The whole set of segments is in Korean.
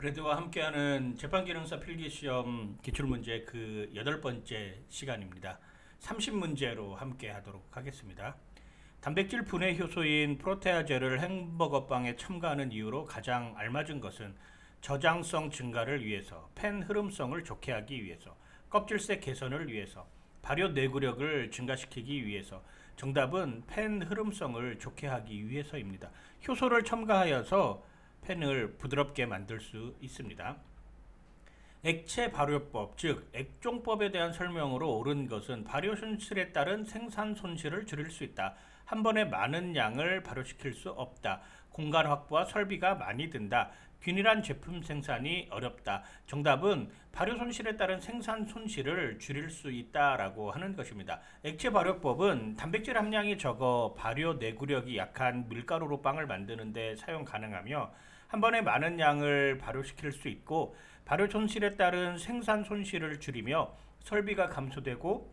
브래드와 함께하는 재판기능사 필기시험 기출문제 그 8번째 시간입니다. 30문제로 함께하도록 하겠습니다. 단백질 분해 효소인 프로테아제를 햄버거빵에 첨가하는 이유로 가장 알맞은 것은 저장성 증가를 위해서, 팬 흐름성을 좋게 하기 위해서, 껍질색 개선을 위해서, 발효 내구력을 증가시키기 위해서. 정답은 팬 흐름성을 좋게 하기 위해서입니다. 효소를 첨가하여서 펜을 부드럽게 만들 수 있습니다. 액체 발효법, 즉 액종법에 대한 설명으로 옳은 것은 발효 손실에 따른 생산 손실을 줄일 수 있다. 한 번에 많은 양을 발효시킬 수 없다. 공간 확보와 설비가 많이 든다. 균일한 제품 생산이 어렵다. 정답은 발효 손실에 따른 생산 손실을 줄일 수 있다라고 하는 것입니다. 액체 발효법은 단백질 함량이 적어 발효 내구력이 약한 밀가루로 빵을 만드는데 사용 가능하며 한 번에 많은 양을 발효시킬 수 있고 발효 손실에 따른 생산 손실을 줄이며 설비가 감소되고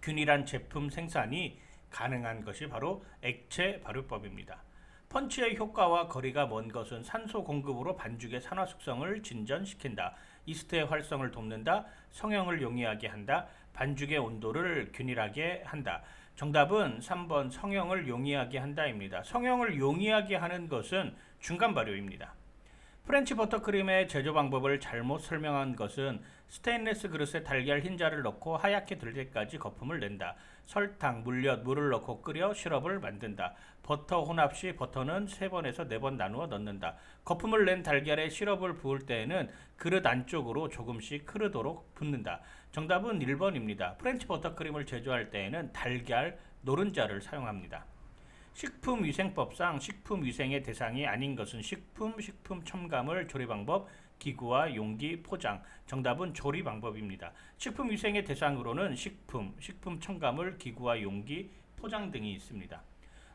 균일한 제품 생산이 가능한 것이 바로 액체 발효법입니다. 펀치의 효과와 거리가 먼 것은 산소 공급으로 반죽의 산화 숙성을 진전시킨다. 이스트의 활성을 돕는다. 성형을 용이하게 한다. 반죽의 온도를 균일하게 한다. 정답은 3번 성형을 용이하게 한다입니다. 성형을 용이하게 하는 것은 중간 발효입니다. 프렌치 버터크림의 제조 방법을 잘못 설명한 것은 스테인리스 그릇에 달걀 흰자를 넣고 하얗게 될 때까지 거품을 낸다. 설탕, 물엿, 물을 넣고 끓여 시럽을 만든다. 버터 혼합 시 버터는 3번에서 4번 나누어 넣는다. 거품을 낸 달걀에 시럽을 부을 때에는 그릇 안쪽으로 조금씩 흐르도록 붓는다. 정답은 1번입니다. 프렌치 버터크림을 제조할 때에는 달걀 노른자를 사용합니다. 식품위생법상 식품위생의 대상이 아닌 것은 식품, 식품 첨가물, 조리 방법, 기구와 용기, 포장. 정답은 조리 방법입니다. 식품위생의 대상으로는 식품, 식품 첨가물, 기구와 용기, 포장 등이 있습니다.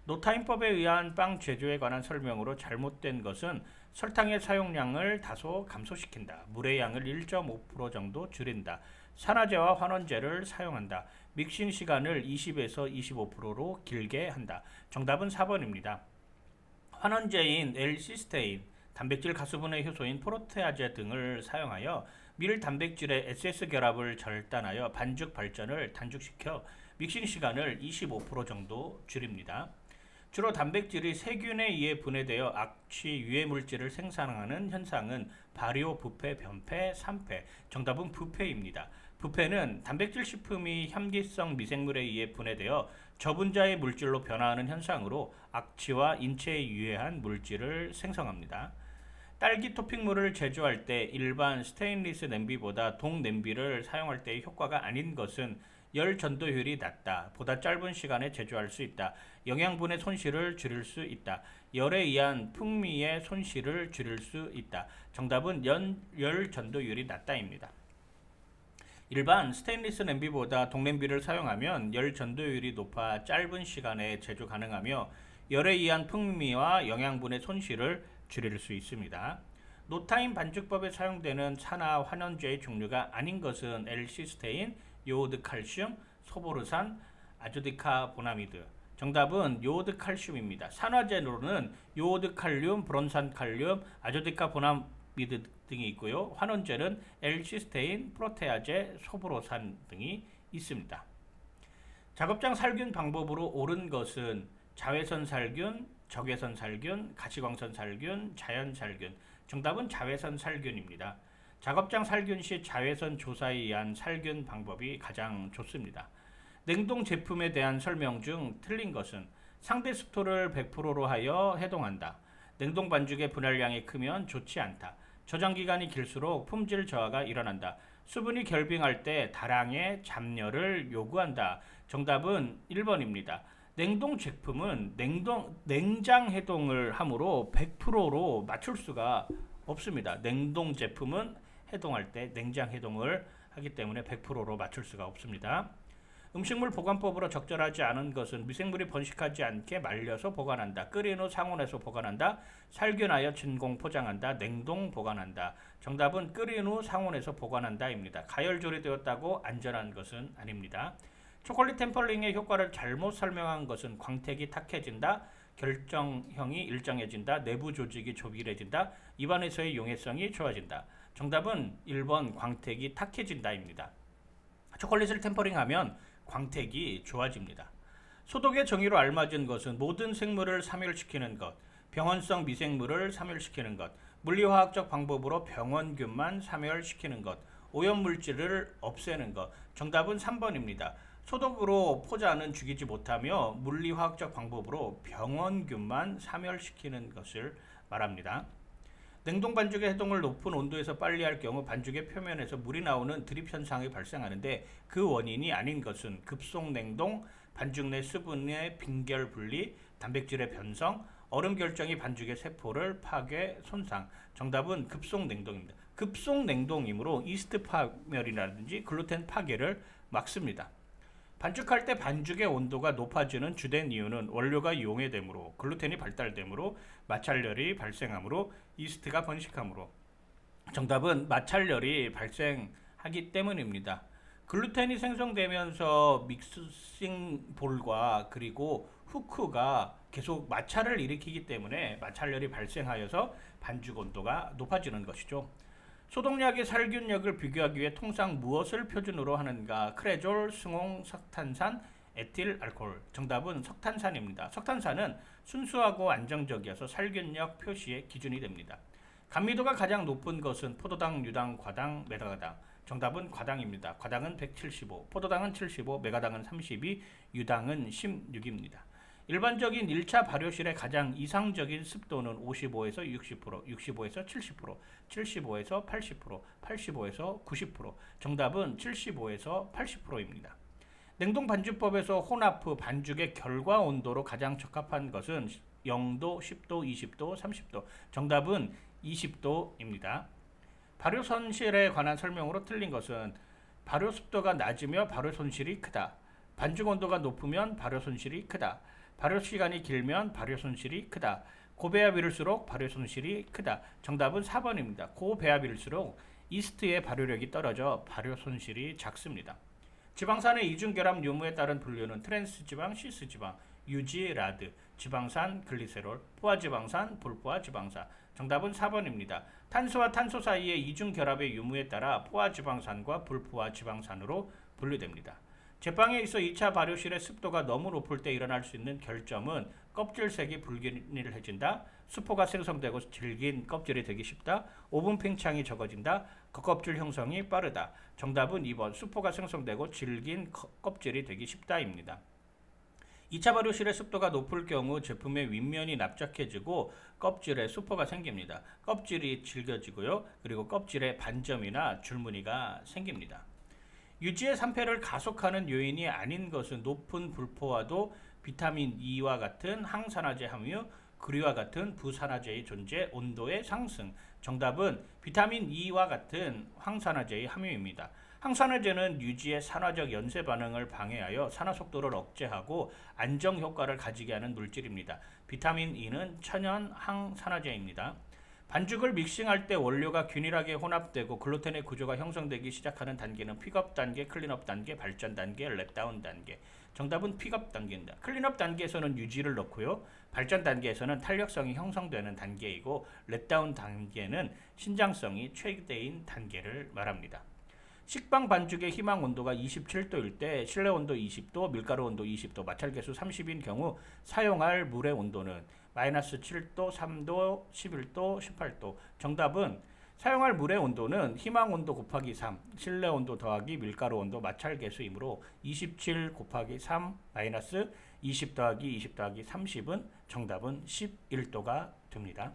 노타임법에 의한 빵 제조에 관한 설명으로 잘못된 것은 설탕의 사용량을 다소 감소시킨다. 물의 양을 1.5% 정도 줄인다. 산화제와 환원제를 사용한다. 믹싱 시간을 20에서 25%로 길게 한다. 정답은 4번입니다. 환원제인 L-시스테인, 단백질 가수분해 효소인 프로테아제 등을 사용하여 밀 단백질의 SS 결합을 절단하여 반죽 발전을 단축시켜 믹싱 시간을 25% 정도 줄입니다. 주로 단백질이 세균에 의해 분해되어 악취, 유해 물질을 생산하는 현상은 발효, 부패, 변패, 산패. 정답은 부패입니다. 부패는 단백질 식품이 향기성 미생물에 의해 분해되어 저분자의 물질로 변화하는 현상으로 악취와 인체에 유해한 물질을 생성합니다. 딸기 토핑물을 제조할 때 일반 스테인리스 냄비보다 동 냄비를 사용할 때의 효과가 아닌 것은 열 전도율이 낮다. 보다 짧은 시간에 제조할 수 있다. 영양분의 손실을 줄일 수 있다. 열에 의한 풍미의 손실을 줄일 수 있다. 정답은 열 전도율이 낮다입니다. 일반 스테인리스 냄비보다 동냄비를 사용하면 열 전도율이 높아 짧은 시간에 제조 가능하며 열에 의한 풍미와 영양분의 손실을 줄일 수 있습니다. 노타임 반죽법에 사용되는 산화 환원제의 종류가 아닌 것은 L-시스테인, 요오드 칼슘, 소보르산, 아조디카보나미드. 정답은 요오드 칼슘입니다. 산화제로는 요오드 칼륨, 브론산 칼륨, 아조디카보나미드 등이 있고요. 환원제는 L-시스테인, 프로테아제, 소보르산 등이 있습니다. 작업장 살균 방법으로 옳은 것은 자외선 살균, 적외선 살균, 가시광선 살균, 자연 살균. 정답은 자외선 살균입니다. 작업장 살균 시 자외선 조사에 의한 살균 방법이 가장 좋습니다. 냉동 제품에 대한 설명 중 틀린 것은 상대 습도를 100%로 하여 해동한다. 냉동 반죽의 분할량이 크면 좋지 않다. 저장 기간이 길수록 품질 저하가 일어난다. 수분이 결빙할 때 다량의 잡열을 요구한다. 정답은 1번입니다. 냉동 제품은 냉장 해동을 함으로 100%로 맞출 수가 없습니다. 냉동 제품은 해동할 때 냉장 해동을 하기 때문에 100%로 맞출 수가 없습니다. 음식물 보관법으로 적절하지 않은 것은 미생물이 번식하지 않게 말려서 보관한다. 끓인 후 상온에서 보관한다. 살균하여 진공 포장한다. 냉동 보관한다. 정답은 끓인 후 상온에서 보관한다입니다. 가열 조리되었다고 안전한 것은 아닙니다. 초콜릿 템퍼링의 효과를 잘못 설명한 것은 광택이 탁해진다. 결정형이 일정해진다. 내부 조직이 조밀해진다. 입안에서의 용해성이 좋아진다. 정답은 1번 광택이 탁해진다입니다. 초콜릿을 템퍼링하면 광택이 좋아집니다. 소독의 정의로 알맞은 것은 모든 생물을 사멸시키는 것, 병원성 미생물을 사멸시키는 것, 물리화학적 방법으로 병원균만 사멸시키는 것, 오염물질을 없애는 것. 정답은 3번입니다. 소독으로 포자는 죽이지 못하며 물리화학적 방법으로 병원균만 사멸시키는 것을 말합니다. 냉동 반죽의 해동을 높은 온도에서 빨리 할 경우 반죽의 표면에서 물이 나오는 드립 현상이 발생하는데 그 원인이 아닌 것은 급속 냉동, 반죽 내 수분의 빈결 분리, 단백질의 변성, 얼음 결정이 반죽의 세포를 파괴, 손상. 정답은 급속 냉동입니다. 급속 냉동이므로 이스트 파멸이라든지 글루텐 파괴를 막습니다. 반죽할 때 반죽의 온도가 높아지는 주된 이유는 원료가 용해되므로, 글루텐이 발달되므로, 마찰열이 발생하므로, 이스트가 번식하므로. 정답은 마찰열이 발생하기 때문입니다. 글루텐이 생성되면서 믹싱 볼과 그리고 후크가 계속 마찰을 일으키기 때문에 마찰열이 발생하여서 반죽 온도가 높아지는 것이죠. 소독약의 살균력을 비교하기 위해 통상 무엇을 표준으로 하는가? 크레졸, 승홍, 석탄산, 에틸 알코올. 정답은 석탄산입니다. 석탄산은 순수하고 안정적이어서 살균력 표시의 기준이 됩니다. 감미도가 가장 높은 것은 포도당, 유당, 과당, 메가당. 정답은 과당입니다. 과당은 175, 포도당은 75, 메가당은 32, 유당은 16입니다. 일반적인 1차 발효실의 가장 이상적인 습도는 55에서 60%, 65에서 70%, 75에서 80%, 85에서 90%. 정답은 75에서 80%입니다. 냉동 반죽법에서 혼합 반죽의 결과 온도로 가장 적합한 것은 0도, 10도, 20도, 30도. 정답은 20도입니다. 발효 손실에 관한 설명으로 틀린 것은 발효 습도가 낮으며 발효 손실이 크다. 반죽 온도가 높으면 발효 손실이 크다. 발효 시간이 길면 발효 손실이 크다. 고배합일수록 발효 손실이 크다. 정답은 4번입니다. 고배합일수록 이스트의 발효력이 떨어져 발효 손실이 작습니다. 지방산의 이중결합 요무에 따른 분류는 트랜스지방, 시스지방, 유지라드, 지방산, 글리세롤, 포화지방산, 불포화지방산. 정답은 4번입니다. 탄소와 탄소 사이의 이중결합의 유무에 따라 포화지방산과 불포화지방산으로 분류됩니다. 제빵에 있어 2차 발효실의 습도가 너무 높을 때 일어날 수 있는 결점은 껍질색이 불균일해진다, 수포가 생성되고 질긴 껍질이 되기 쉽다, 오븐 팽창이 적어진다, 겉껍질 형성이 빠르다. 정답은 2번 수포가 생성되고 질긴 껍질이 되기 쉽다입니다. 2차 발효실의 습도가 높을 경우 제품의 윗면이 납작해지고 껍질에 수포가 생깁니다. 껍질이 질겨지고요. 그리고 껍질에 반점이나 줄무늬가 생깁니다. 유지의 산패를 가속하는 요인이 아닌 것은 높은 불포화도, 비타민 E와 같은 항산화제 함유, 그리와 같은 부산화제의 존재, 온도의 상승. 정답은 비타민 E와 같은 항산화제의 함유입니다. 항산화제는 유지의 산화적 연쇄 반응을 방해하여 산화 속도를 억제하고 안정 효과를 가지게 하는 물질입니다. 비타민 E는 천연 항산화제입니다. 반죽을 믹싱할 때 원료가 균일하게 혼합되고 글루텐의 구조가 형성되기 시작하는 단계는 픽업 단계, 클린업 단계, 발전 단계, 렛다운 단계. 정답은 픽업 단계입니다. 클린업 단계에서는 유지를 넣고요. 발전 단계에서는 탄력성이 형성되는 단계이고 렛다운 단계는 신장성이 최대인 단계를 말합니다. 식빵 반죽의 희망 온도가 27도일 때 실내 온도 20도, 밀가루 온도 20도, 마찰계수 30인 경우 사용할 물의 온도는 마이너스 7도, 3도, 11도, 18도. 정답은 사용할 물의 온도는 희망 온도 곱하기 3, 실내 온도 더하기 밀가루 온도 마찰계수이므로 27 곱하기 3 마이너스 20 더하기 20 더하기 30은 정답은 11도가 됩니다.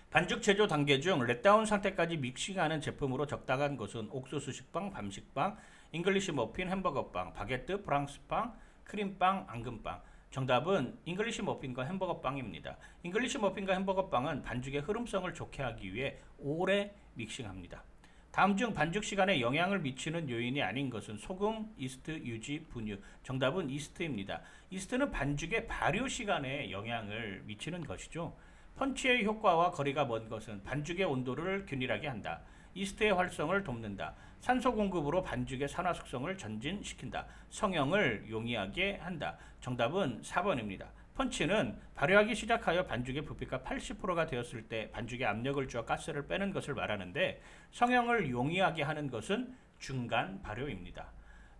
반죽 제조 단계 중 렛다운 상태까지 믹싱하는 제품으로 적당한 것은 옥수수 식빵, 밤식빵, 잉글리시 머핀, 햄버거빵, 바게트, 프랑스빵, 크림빵, 앙금빵. 정답은 잉글리시 머핀과 햄버거빵입니다. 잉글리시 머핀과 햄버거빵은 반죽의 흐름성을 좋게 하기 위해 오래 믹싱합니다. 다음 중 반죽 시간에 영향을 미치는 요인이 아닌 것은 소금, 이스트, 유지, 분유. 정답은 이스트입니다. 이스트는 반죽의 발효 시간에 영향을 미치는 것이죠. 펀치의 효과와 거리가 먼 것은 반죽의 온도를 균일하게 한다. 이스트의 활성을 돕는다. 산소 공급으로 반죽의 산화 숙성을 전진시킨다. 성형을 용이하게 한다. 정답은 4번입니다. 펀치는 발효하기 시작하여 반죽의 부피가 80%가 되었을 때 반죽에 압력을 주어 가스를 빼는 것을 말하는데 성형을 용이하게 하는 것은 중간 발효입니다.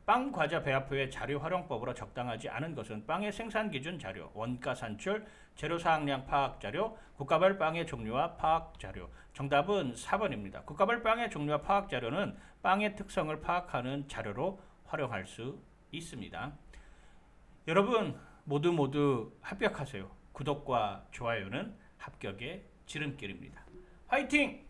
빵 과자 배합 후의 자료 활용법으로 적당하지 않은 것은 빵의 생산 기준 자료, 원가 산출, 재료 사항량 파악 자료, 국가별 빵의 종류와 파악 자료. 정답은 4번입니다. 국가별 빵의 종류와 파악 자료는 빵의 특성을 파악하는 자료로 활용할 수 있습니다. 여러분 모두 합격하세요. 구독과 좋아요는 합격의 지름길입니다. 화이팅!